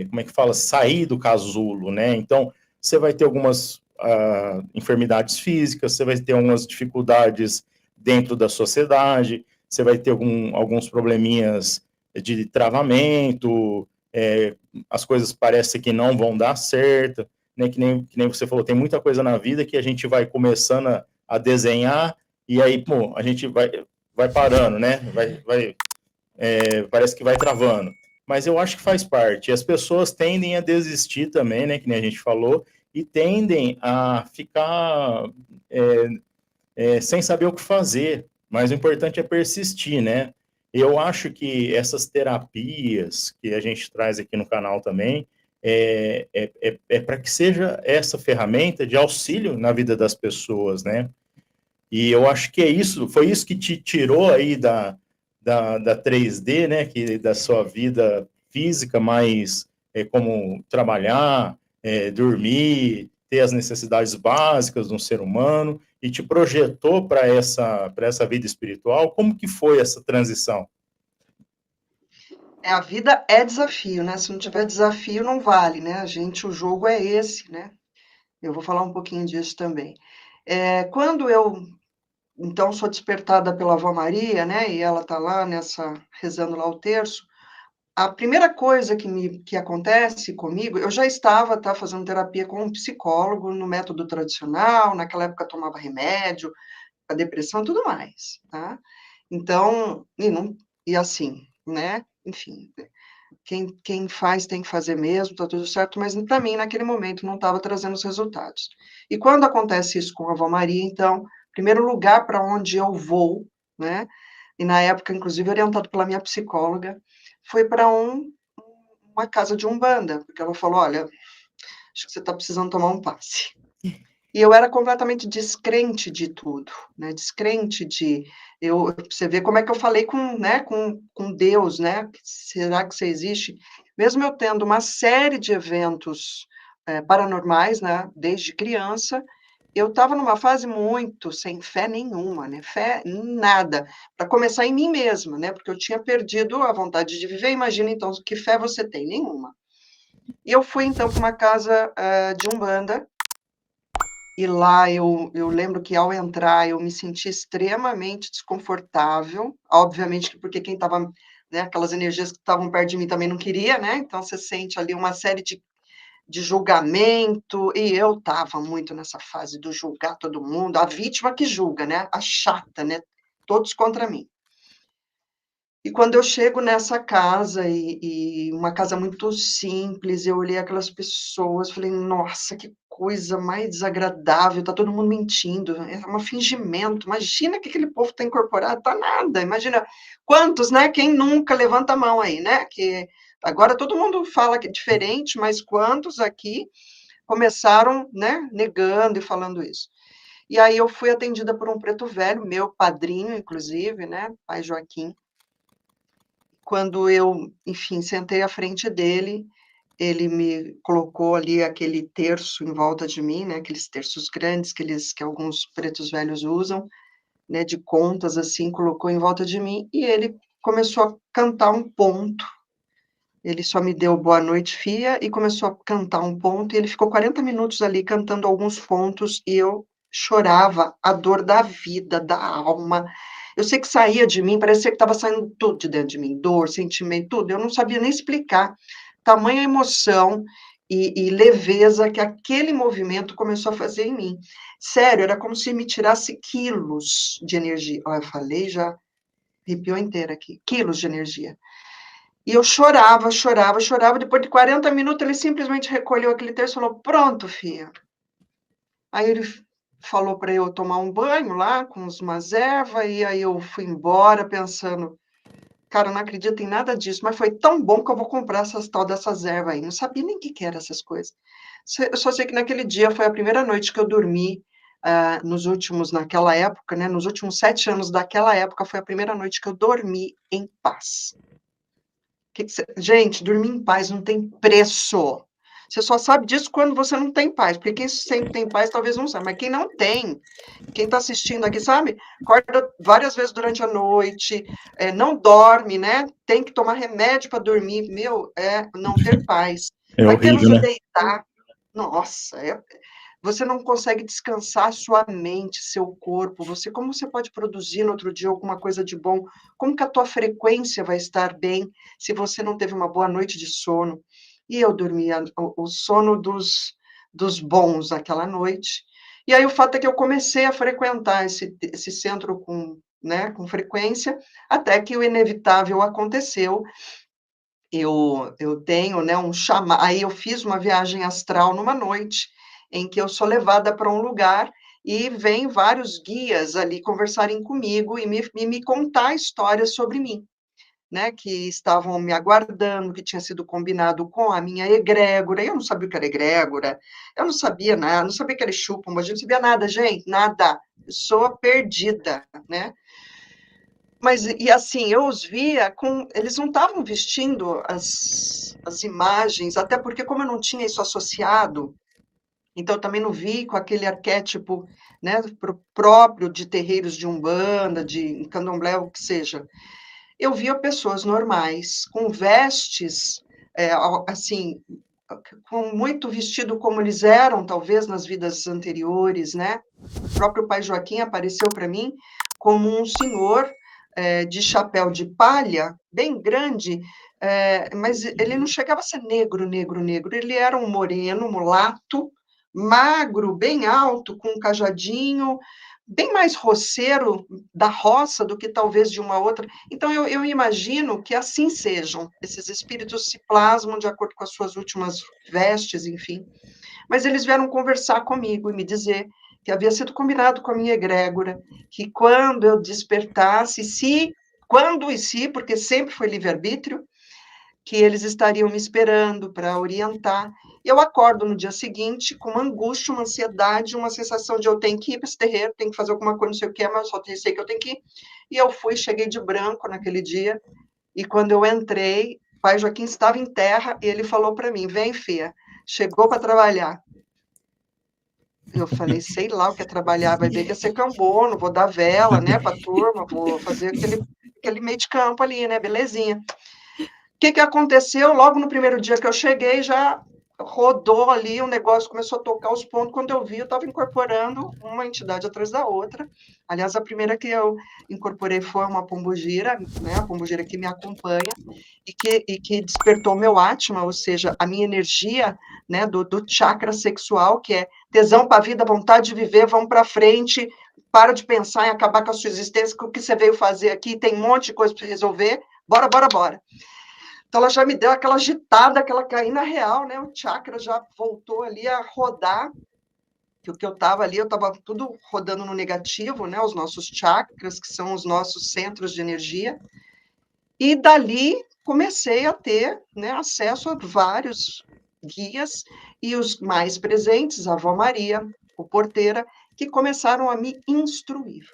como é que fala, sair do casulo, né? Então, você vai ter algumas enfermidades físicas, você vai ter algumas dificuldades dentro da sociedade, você vai ter alguns probleminhas de travamento, as coisas parecem que não vão dar certo, né? Que nem você falou, tem muita coisa na vida que a gente vai começando a desenhar e aí, pô, a gente vai parando, né? Parece que vai travando. Mas eu acho que faz parte. As pessoas tendem a desistir também, né? Que nem a gente falou, e tendem a ficar sem saber o que fazer. Mas o importante é persistir, né? Eu acho que essas terapias que a gente traz aqui no canal também para que seja essa ferramenta de auxílio na vida das pessoas, né? E eu acho que foi isso que te tirou aí da 3D, né, da sua vida física, mas como trabalhar, dormir, ter as necessidades básicas de um ser humano, e te projetou para essa vida espiritual. Como que foi essa transição? A vida é desafio, né? Se não tiver desafio, não vale, né? O jogo é esse, né? Eu vou falar um pouquinho disso também. Quando eu, então, sou despertada pela Avó Maria, né? E ela tá lá rezando lá o terço. A primeira coisa que acontece comigo, eu já estava, fazendo terapia com um psicólogo no método tradicional, naquela época tomava remédio, a depressão, tudo mais, tá? Então, e assim, né? Enfim, quem faz tem que fazer mesmo, tá tudo certo, mas para mim, naquele momento, não estava trazendo os resultados. E quando acontece isso com a Avó Maria, então, primeiro lugar para onde eu vou, né? E na época, inclusive, orientado pela minha psicóloga, foi para uma casa de umbanda, porque ela falou, olha, acho que você está precisando tomar um passe. E eu era completamente descrente de tudo, né? Descrente de você vê como é que eu falei com Deus, né? Será que você existe? Mesmo eu tendo uma série de eventos paranormais, né? Desde criança, eu estava numa fase muito sem fé nenhuma, né? Fé em nada. Para começar em mim mesma, né? Porque eu tinha perdido a vontade de viver. Imagina então que fé você tem? Nenhuma. E eu fui então para uma casa de umbanda. E lá eu lembro que ao entrar eu me senti extremamente desconfortável, obviamente que porque quem estava, né, aquelas energias que estavam perto de mim também não queria, né? Então você sente ali uma série de julgamento, e eu estava muito nessa fase do julgar todo mundo, a vítima que julga, né? A chata, né? Todos contra mim. E quando eu chego nessa casa, e uma casa muito simples, eu olhei aquelas pessoas, falei, nossa, que coisa mais desagradável, tá todo mundo mentindo, é um fingimento, imagina que aquele povo tá incorporado, tá nada, imagina quantos, né, quem nunca, levanta a mão aí, né, que agora todo mundo fala que é diferente, mas quantos aqui começaram, né, negando e falando isso. E aí eu fui atendida por um preto velho, meu padrinho, inclusive, né, pai Joaquim. Quando eu, enfim, sentei à frente dele, ele me colocou ali aquele terço em volta de mim, né, aqueles terços grandes que alguns pretos velhos usam, né, de contas assim, colocou em volta de mim e ele começou a cantar um ponto. Ele só me deu boa noite, fia, e começou a cantar um ponto, e ele ficou 40 minutos ali cantando alguns pontos, e eu chorava a dor da vida, da alma. Eu sei que saía de mim, parecia que estava saindo tudo de dentro de mim, dor, sentimento, tudo. Eu não sabia nem explicar tamanha emoção e leveza que aquele movimento começou a fazer em mim. Sério, era como se me tirasse quilos de energia. Olha, eu falei, já arrepiou inteira aqui, quilos de energia. E eu chorava, chorava, chorava. Depois de 40 minutos, ele simplesmente recolheu aquele terço e falou: Pronto, filha. Aí ele falou para eu tomar um banho lá com umas ervas, e aí eu fui embora pensando: Cara, eu não acredito em nada disso, mas foi tão bom que eu vou comprar essas tal dessas ervas aí. Não sabia nem o que eram essas coisas. Eu só sei que naquele dia foi a primeira noite que eu dormi. Naquela época, né, nos últimos 7 anos daquela época, foi a primeira noite que eu dormi em paz. Gente, dormir em paz não tem preço. Você só sabe disso quando você não tem paz, porque quem sempre tem paz talvez não saiba, mas quem não tem, quem está assistindo aqui, sabe? Acorda várias vezes durante a noite, não dorme, né? Tem que tomar remédio para dormir. Meu, é não ter paz. É Vai querendo horrível, se né? deitar. Nossa, você não consegue descansar sua mente, seu corpo. Como você pode produzir no outro dia alguma coisa de bom? Como que a tua frequência vai estar bem se você não teve uma boa noite de sono? E eu dormia o sono dos bons naquela noite. E aí o fato é que eu comecei a frequentar esse centro com frequência, até que o inevitável aconteceu. Eu tenho, né, aí eu fiz uma viagem astral numa noite, em que eu sou levada para um lugar e vêm vários guias ali conversarem comigo e me contar histórias sobre mim, né, que estavam me aguardando, que tinha sido combinado com a minha egrégora. Eu não sabia o que era egrégora, eu não sabia nada, não sabia que era Exu, Pombagira, não sabia nada, gente, nada. Pessoa perdida, né? Mas, e assim, eu os via eles não estavam vestindo as imagens, até porque como eu não tinha isso associado, então eu também não vi com aquele arquétipo, né, próprio de terreiros de Umbanda, de Candomblé, o que seja. Eu via pessoas normais, com vestes, assim, com muito vestido como eles eram, talvez, nas vidas anteriores, né? O próprio pai Joaquim apareceu para mim como um senhor de chapéu de palha, bem grande, mas ele não chegava a ser negro, negro, negro. Ele era um moreno, mulato, magro, bem alto, com um cajadinho, bem mais roceiro da roça do que talvez de uma outra. Então, eu imagino que assim sejam. Esses espíritos se plasmam de acordo com as suas últimas vestes, enfim. Mas eles vieram conversar comigo e me dizer que havia sido combinado com a minha egrégora, que quando eu despertasse, quando e se, porque sempre foi livre-arbítrio, que eles estariam me esperando para orientar. E eu acordo no dia seguinte com uma angústia, uma ansiedade, uma sensação de eu tenho que ir para esse terreiro, tenho que fazer alguma coisa, não sei o que, mas eu só sei que eu tenho que ir. E eu fui, cheguei de branco naquele dia, e quando eu entrei, o pai Joaquim estava em terra, e ele falou para mim, vem, filha, chegou para trabalhar. Eu falei, sei lá o que é trabalhar, vai ver que é ser cambono, vou dar vela, né, para a turma, vou fazer aquele meio de campo ali, né, belezinha. O que aconteceu? Logo no primeiro dia que eu cheguei, já rodou ali, o negócio começou a tocar os pontos. Quando eu vi, eu estava incorporando uma entidade atrás da outra. Aliás, a primeira que eu incorporei foi uma pombogira, né? A pombogira que me acompanha e que despertou meu Atma, ou seja, a minha energia, né? Do chakra sexual, que é tesão para a vida, vontade de viver, vamos para frente, para de pensar em acabar com a sua existência, com o que você veio fazer aqui, tem um monte de coisa para resolver, bora, bora, bora. Então, ela já me deu aquela agitada, aquela caída real, né? O chakra já voltou ali a rodar, que o que eu estava ali, eu estava tudo rodando no negativo, né? Os nossos chakras, que são os nossos centros de energia. E dali comecei a ter, né, acesso a vários guias e os mais presentes, a Avó Maria, o Porteira, que começaram a me instruir.